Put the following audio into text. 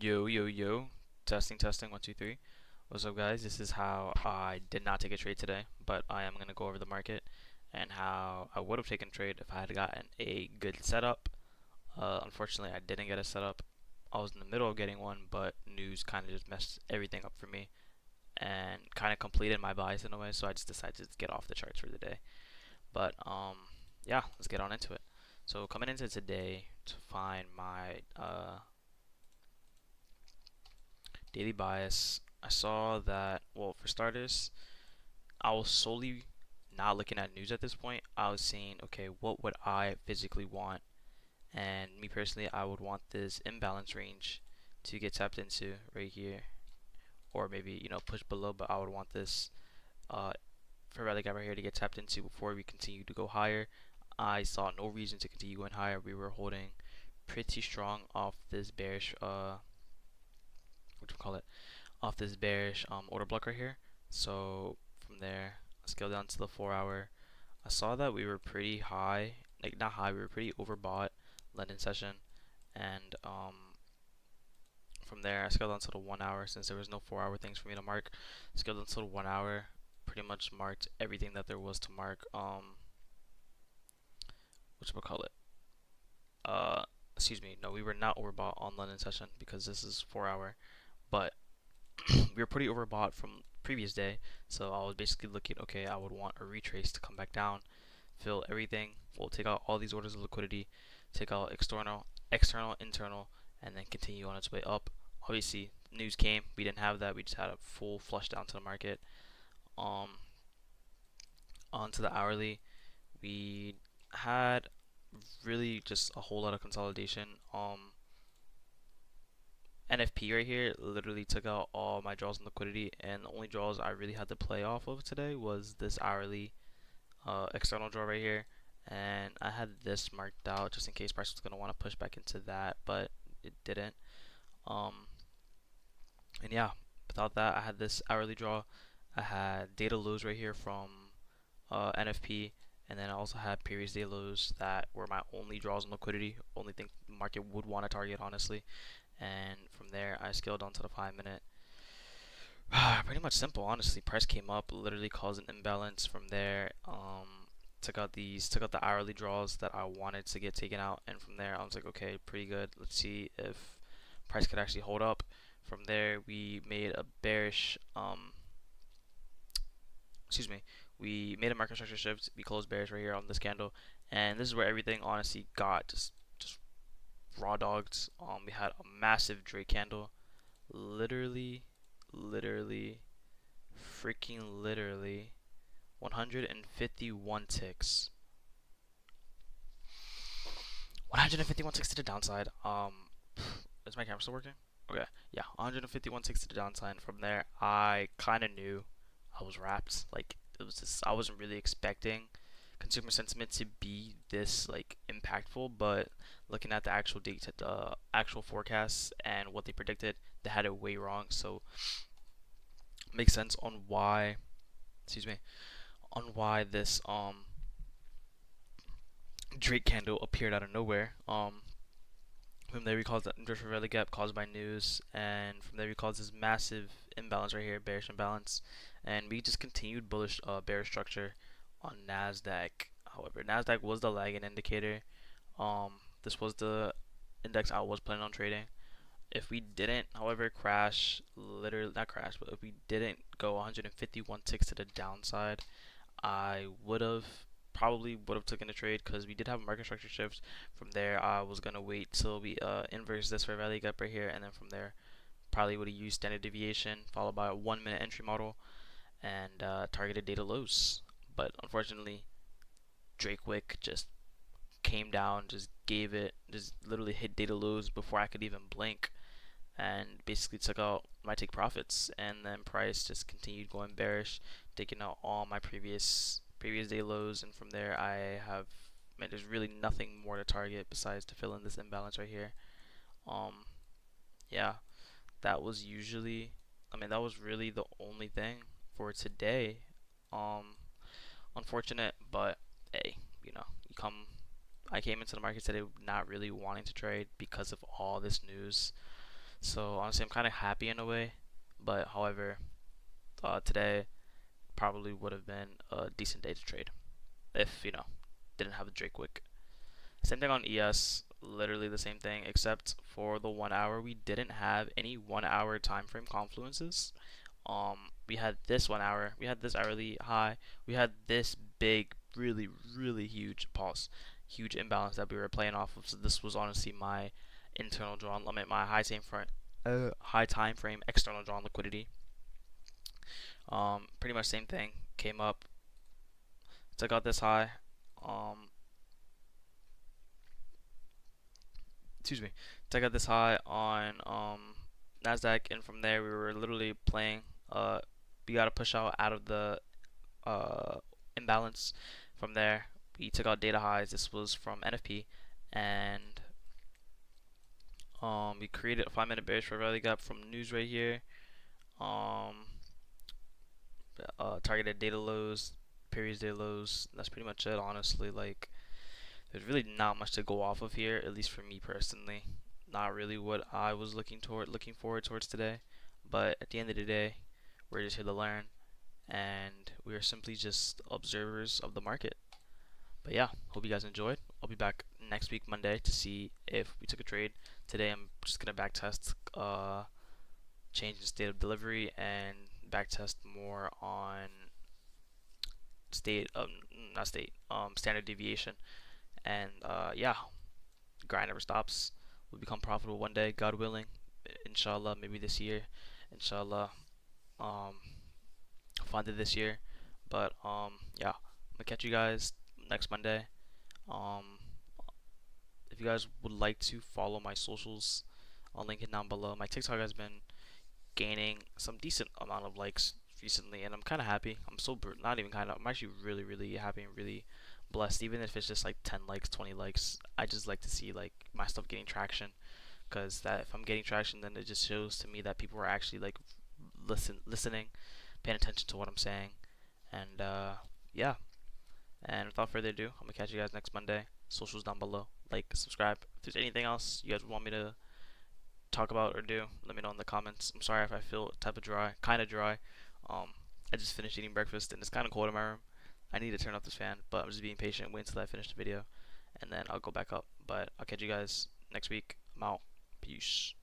Yo, yo, yo. Testing, testing, one, two, three. What's up, guys? This is how I did not take a trade today, but I am going to go over the market and how I would have taken a trade if I had gotten a good setup. Unfortunately, I didn't get a setup. I was in the middle of getting one, but news kind of just messed everything up for me and kind of completed my bias in a way, so I just decided to get off the charts for the day. But, yeah, let's get on into it. So, coming into today to find my, daily bias, I saw that, well, for starters, I was solely not looking at news at this point. I was saying, okay, what would I physically want? And me personally, I would want this imbalance range to get tapped into right here, or maybe, push below, but I would want this uh, for rally gap right here to get tapped into before we continue to go higher. I saw no reason to continue going higher. We were holding pretty strong off this bearish, what do you call it? Off this bearish order block right here. So from there, I scaled down to the 4 hour. I saw that we were pretty high, like not high, we were pretty overbought London session, and from there I scaled down to the 1 hour since there was no 4 hour things for me to mark. Scaled down to the 1 hour, pretty much marked everything that there was to mark. What call it? Excuse me. No, we were not overbought on London session because this is 4 hour, but we were pretty overbought from previous day, so I was basically looking, okay, I would want a retrace to come back down, fill everything, we'll take out all these orders of liquidity, take out external, internal, and then continue on its way up. Obviously, news came, we didn't have that, we just had a full flush down to the market. Um, Onto the hourly, we had really just a whole lot of consolidation. NFP right here literally took out all my draws and liquidity, and the only draws I really had to play off of today was this hourly external draw right here, and I had this marked out just in case price was gonna want to push back into that, but it didn't. Um, and yeah, without that, I had this hourly draw. I had data lows right here from NFP, and then I also had previous day lows that were my only draws and liquidity, only thing the market would want to target, honestly. And from there, I scaled onto the 5 minute. Pretty much simple, honestly. Price came up, literally caused an imbalance. From there, took out the hourly draws that I wanted to get taken out, and from there, I was like, okay, pretty good. Let's see if price could actually hold up. From there, we made a bearish, excuse me, we made a market structure shift. We closed bearish right here on this candle, and this is where everything honestly got just raw dogged. We had a massive Drake candle, literally, literally, freaking literally 151 ticks. 151 ticks to the downside. Is my camera still working? Okay, yeah, 151 ticks to the downside. From there, I kind of knew I was wrapped. Like, it was just, I wasn't really expecting consumer sentiment to be this like impactful, but looking at the actual data, the actual forecasts and what they predicted, they had it way wrong. So makes sense on why, excuse me, on why this Drake candle appeared out of nowhere. From there we caused the inverse rally gap caused by news, and from there we caused this massive imbalance right here, bearish imbalance, and we just continued bullish bearish structure on Nasdaq. However, Nasdaq was the lagging indicator. This was the index I was planning on trading. If we didn't, however, crash, literally not crash, but if we didn't go 151 ticks to the downside, I probably would have taken a trade because we did have a market structure shift. From there, I was gonna wait till we inverse this for rally gap right here, and then from there, probably would have used standard deviation followed by a 1 minute entry model and targeted data lows. But unfortunately, Drake Wick just came down, just gave it, just literally hit data lows before I could even blink, and basically took out my take profits. And then price just continued going bearish, taking out all my previous day lows. And from there, I have, man, there's really nothing more to target besides to fill in this imbalance right here. Um, yeah, that was usually, I mean, that was really the only thing for today. Um, Unfortunate, but hey, you come. I came into the market today not really wanting to trade because of all this news. So honestly, I'm kind of happy in a way, but however, today probably would have been a decent day to trade if didn't have the Drake wick. Same thing on ES, literally the same thing, except for the 1 hour, we didn't have any 1 hour time frame confluences. We had this 1 hour, we had this hourly high, we had this big, really, really huge pulse, huge imbalance that we were playing off of. So this was honestly my internal drawn limit, my high time frame external drawn liquidity. Pretty much same thing. Came up, took out this high. Um, excuse me, took out this high on Nasdaq, and from there we were literally playing. We got to push out of the uh, imbalance. From there, we took out data highs. This was from NFP, and we created a 5 minute bearish rally gap from news right here. Um, Targeted data lows, periods day lows. That's pretty much it, honestly. Like, there's really not much to go off of here, at least for me personally. Not really what I was looking forward towards today. But at the end of the day, we're just here to learn, and we are simply just observers of the market. But yeah, hope you guys enjoyed. I'll be back next week Monday to see if we took a trade. Today I'm just gonna backtest change in state of delivery and backtest more on state not state standard deviation. And yeah, grind never stops. We'll become profitable one day, God willing. Inshallah, maybe this year. Inshallah, um, find it this year. But yeah, I'm gonna catch you guys next Monday. Um, if you guys would like to follow my socials, I'll link it down below. My TikTok has been gaining some decent amount of likes recently, and I'm kind of happy. I'm so not even kind of. I'm actually really, really happy and really blessed. Even if it's just like 10 likes, 20 likes, I just like to see like my stuff getting traction. Because that if I'm getting traction, then it just shows to me that people are actually like listening, paying attention to what I'm saying, and yeah. And without further ado, I'm gonna catch you guys next Monday. Socials down below. Like, subscribe. If there's anything else you guys want me to talk about or do, let me know in the comments. I'm sorry if I feel type of dry, kind of dry. Um, I just finished eating breakfast and it's kind of cold in my room. I need to turn off this fan, but I'm just being patient, wait until I finish the video, and then I'll go back up. But I'll catch you guys next week. I'm out. Peace.